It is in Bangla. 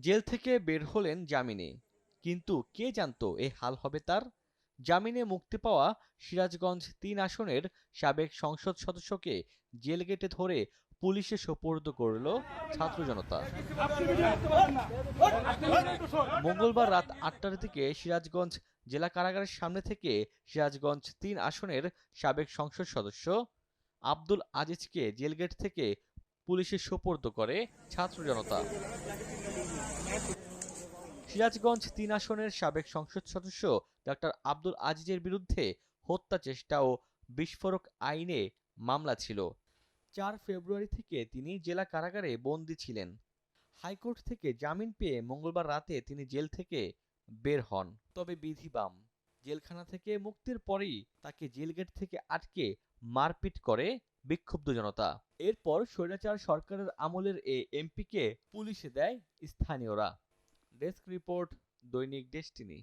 জেল থেকে বের হলেন জামিনে, কিন্তু কে জানতো এই হাল হবে তার। জামিনে মুক্তি পাওয়া সিরাজগঞ্জ ৩ আসনের সাবেক সংসদ সদস্যকে জেল গেটে ধরে পুলিশে সোপর্দ করল ছাত্র জনতা। মঙ্গলবার রাত ৮টার দিকে সিরাজগঞ্জ জেলা কারাগারের সামনে থেকে সিরাজগঞ্জ ৩ আসনের সাবেক সংসদ সদস্য আব্দুল আজিজকে জেলগেট থেকে পুলিশে সোপর্দ করে ছাত্র জনতা। সিরাজগঞ্জ ৩ আসনের সাবেক সংসদ সদস্য ডাক্তার আব্দুল আজিজের বিরুদ্ধে হত্যা চেষ্টা ও বিস্ফোরক আইনে মামলা ছিল। ৪ ফেব্রুয়ারি থেকে তিনি জেলা কারাগারে বন্দী ছিলেন। হাইকোর্ট থেকে জামিন পেয়ে মঙ্গলবার রাতে তিনি জেল থেকে বের হন। তবে বিধি বাম, জেলখানা থেকে মুক্তির পরেই তাকে জেলগেট থেকে আটকে মারপিট করে বিক্ষুব্ধ জনতা। এরপর স্বৈরাচার সরকারের আমলের এ এমপিকে পুলিশে দেয় স্থানীয়রা। ডেস্ক রিপোর্ট, দৈনিক ডেসটিনি।